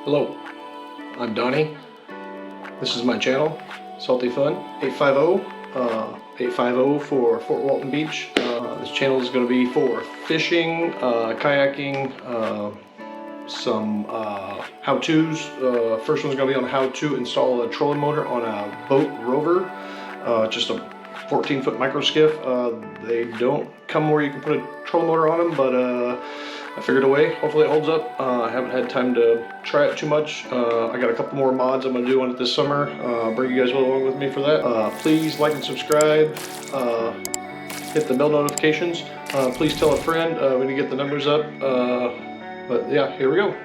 Hello, I'm Donnie. This is my channel, Salty Fun 850. 850 for Fort Walton Beach. This channel is going to be for fishing, kayaking, some how-tos. First one's going to be on how to install a trolling motor on a Bote Rover, just a 14-foot micro skiff. They don't come where you can put a trolling motor on them, but I figured a way. Hopefully it holds up. I haven't had time to try it too much. I got a couple more mods I'm going to do on it this summer. I'll bring you guys along with me for that. Please like and subscribe. Hit the bell notifications. Please tell a friend. We need to get the numbers up. But yeah, here we go.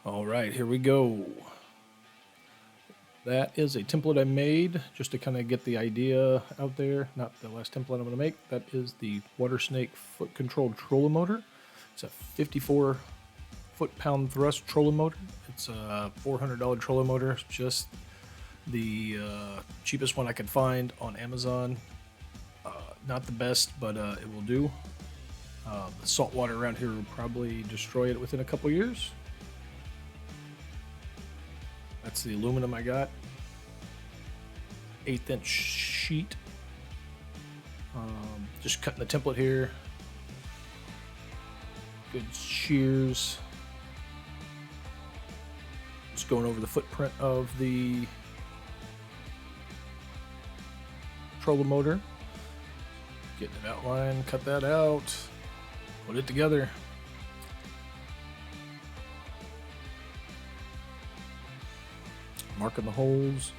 All right, here we go. That is a template I made just to kind of get the idea out there. Not the last template I'm going to make. That is the water snake foot controlled trolling motor. It's a 54 foot-pound thrust trolling motor. It's a $400 trolling motor. It's just the cheapest one I could find on Amazon. Not the best, but it will do. The salt water around here will probably destroy it within a couple years. That's the aluminum I got. 1/8 inch sheet. Just cutting the template here. Good shears. Just going over the footprint of the trolling motor. Getting an outline, cut that out, put it together. Marking the holes.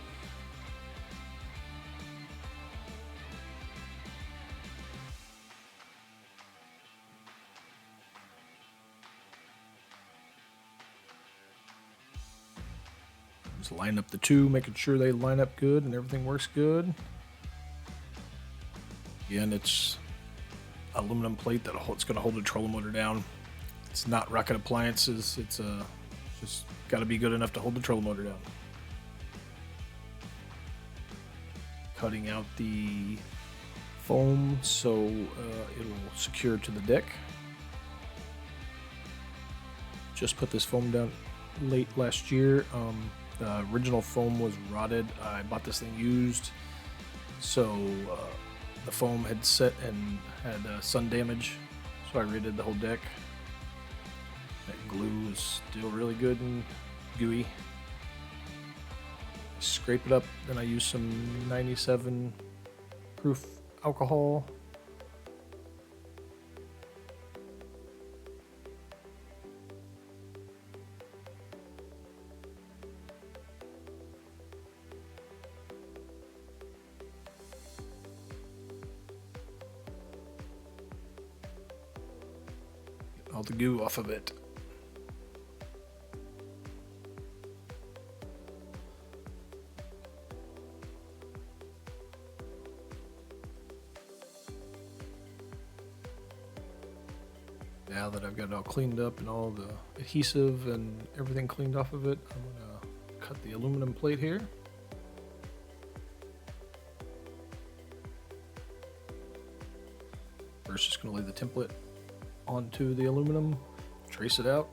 Just line up the two, making sure they line up good and everything works good. Again, it's aluminum plate that it's going to hold the trolling motor down. It's not rocket appliances. It's just got to be good enough to hold the trolling motor down. Cutting out the foam so it'll secure to the deck. Just put this foam down late last year. The original foam was rotted. I bought this thing used, so the foam had set and had sun damage, so I redid the whole deck. That glue is still really good and gooey. Scrape it up, then I use some 97 proof alcohol. Get all the goo off of it. Now that I've got it all cleaned up and all the adhesive and everything cleaned off of it, I'm going to cut the aluminum plate here. First, just going to lay the template onto the aluminum, trace it out.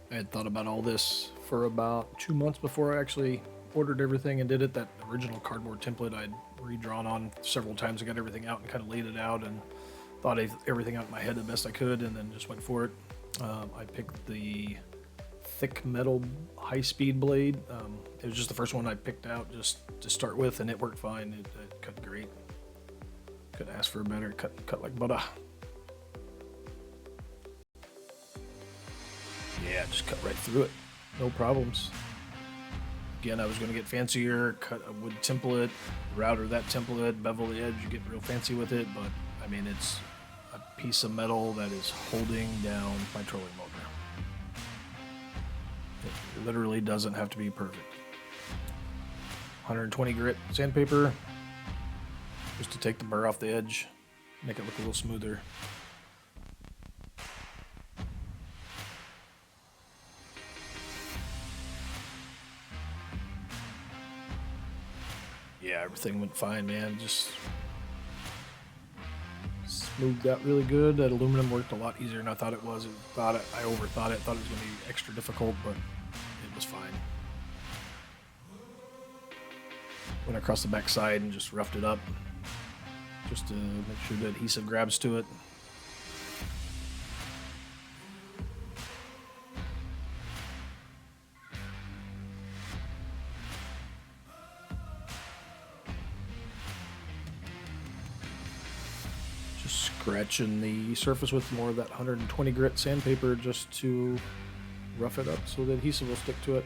I had thought about all this for about 2 months before I actually ordered everything and did it. That original cardboard template I'd redrawn on several times. I got everything out and kind of laid it out and thought everything out in my head the best I could, and then just went for it. I picked the thick metal high-speed blade. It was just the first one I picked out just to start with, and it worked fine. It cut great. Couldn't ask for a better. Cut like butter. Yeah, just cut right through it. No problems. Again, I was going to get fancier, cut a wood template, router that template, bevel the edge, you get real fancy with it, but I mean, it's a piece of metal that is holding down my trolling motor. It literally doesn't have to be perfect. 120 grit sandpaper, just to take the burr off the edge, make it look a little smoother. Yeah, everything went fine, man. Just smoothed out really good. That aluminum worked a lot easier than I thought it was. I overthought it. Thought it was going to be extra difficult, but it was fine. Went across the back side and just roughed it up, just to make sure the adhesive grabs to it. Scratching the surface with more of that 120 grit sandpaper just to rough it up so the adhesive will stick to it.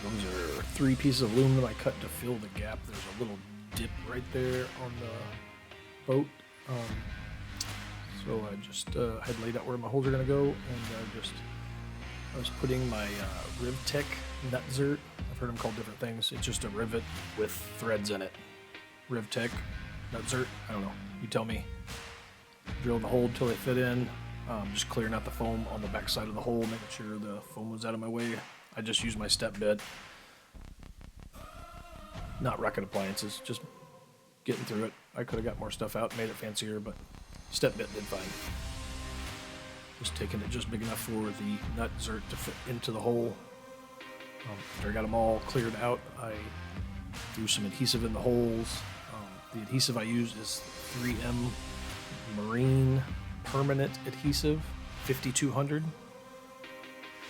Those are 3 pieces of aluminum I cut to fill the gap. There's a little dip right there on the boat. So I just had laid out where my holes are going to go, and I was putting my RivTech nut zert. I've heard them called different things. It's just a rivet with threads in it. RivTech nut zert. I don't know. You tell me. Drilled the hole until they fit in. Just clearing out the foam on the back side of the hole, making sure the foam was out of my way. I just used my step bit. Not rocket appliances, just getting through it. I could have got more stuff out, made it fancier, but step bit did fine. Just taking it just big enough for the nut zert to fit into the hole. After I got them all cleared out, I threw some adhesive in the holes. The adhesive I used is 3M Marine Permanent Adhesive 5200.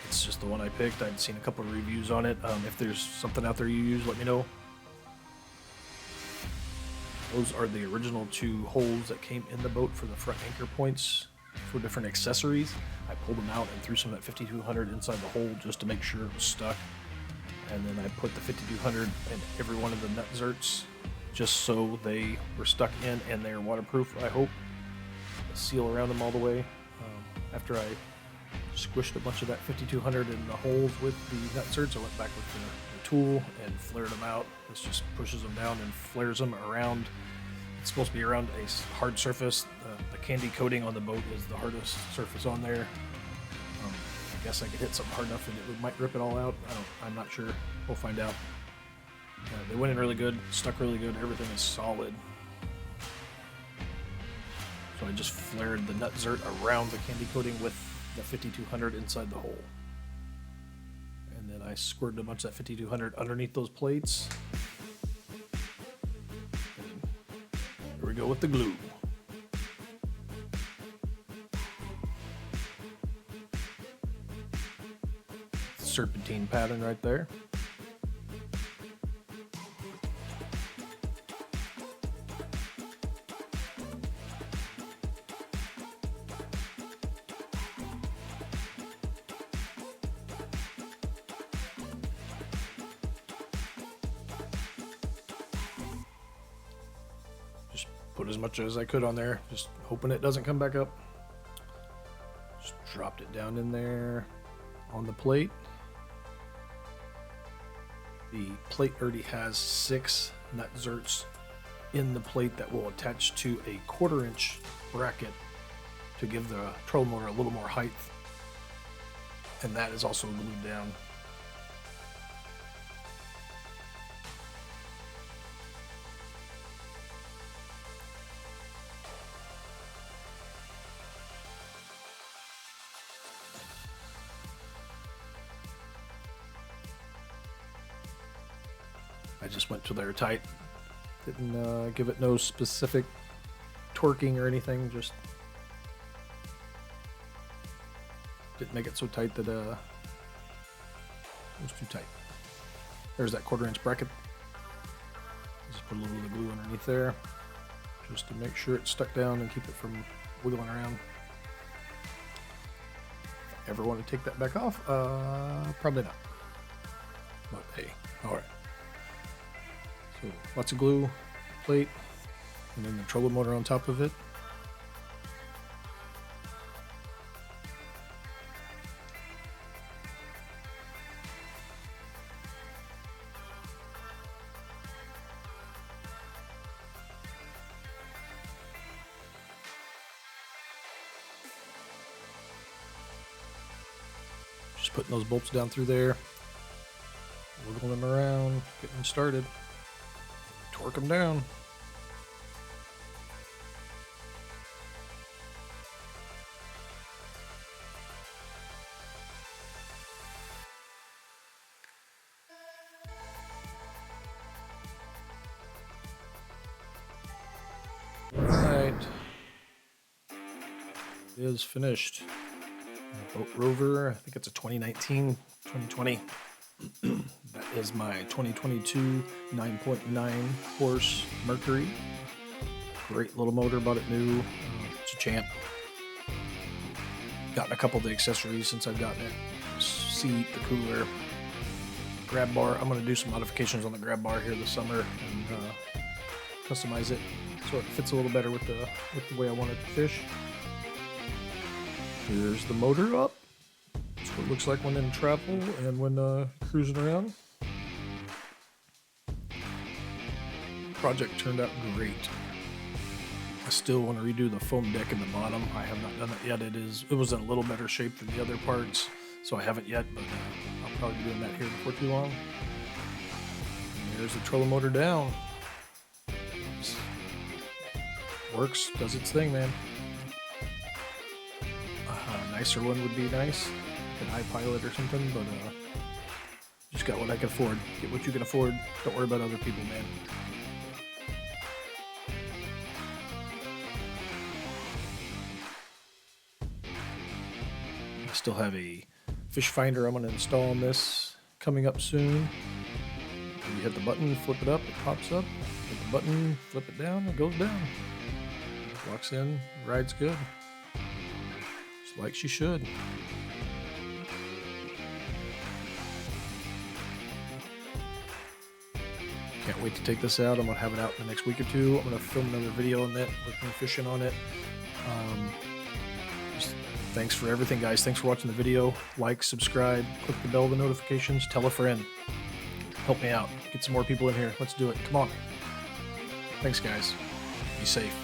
It's just the one I picked. I'd seen a couple of reviews on it. If there's something out there you use, let me know. Those are the original 2 holes that came in the boat for the front anchor points for different accessories. I pulled them out and threw some of that 5200 inside the hole just to make sure it was stuck. And then I put the 5200 in every one of the nut zerts just so they were stuck in and they're waterproof, I hope. Seal around them all the way. After I squished a bunch of that 5200 in the holes with the nut zerts, I went back with the tool and flared them out. This just pushes them down and flares them around. It's supposed to be around a hard surface. The candy coating on the boat is the hardest surface on there. I guess I could hit something hard enough and it might rip it all out. I'm not sure. We'll find out. They went in really good, stuck really good. Everything is solid. So I just flared the nut zert around the candy coating with the 5200 inside the hole. And then I squirted a bunch of that 5200 underneath those plates. And here we go with the glue. Serpentine pattern right there. Put as much as I could on there, just hoping it doesn't come back up. Just dropped it down in there on the plate. The plate already has 6 nut zerts in the plate that will attach to a 1/4 inch bracket to give the trolling motor a little more height. And that is also glued down. I just went till they were tight. Didn't give it no specific torquing or anything, just didn't make it so tight that it was too tight. There's that 1/4 inch bracket. Just put a little bit of glue underneath there just to make sure it's stuck down and keep it from wiggling around. If I ever want to take that back off, probably not. But hey, alright. So lots of glue, plate, and then the trolling motor on top of it. Just putting those bolts down through there, wiggling them around, getting them started. Torque them down. Alright. It is finished. Bote Rover, I think it's a 2019, 2020. That is my 2022 9.9 horse Mercury. Great little motor, bought it new. It's a champ. Gotten a couple of the accessories since I've gotten it. Seat, the cooler, grab bar. I'm going to do some modifications on the grab bar here this summer and customize it so it fits a little better with the way I want it to fish. Here's the motor up. That's what it looks like when in travel and when cruising around. Project turned out great. I still want to redo the foam deck in the bottom. I have not done it yet. It was in a little better shape than the other parts, so I haven't yet, but I'll probably be doing that here before too long. And there's the trolling motor down. Works, does its thing, man. A nicer one would be nice, like an iPilot or something, but just got what I can afford. Get what you can afford. Don't worry about other people, man. I still have a fish finder I'm going to install on this coming up soon. You hit the button, flip it up, it pops up. Hit the button, flip it down, it goes down. Locks in, rides good. Just like she should. Can't wait to take this out. I'm going to have it out in the next week or two. I'm going to film another video on that, with me fishing on it. Thanks for everything, guys. Thanks for watching the video. Like, subscribe, click the bell, the notifications, tell a friend. Help me out. Get some more people in here. Let's do it. Come on. Thanks, guys. Be safe.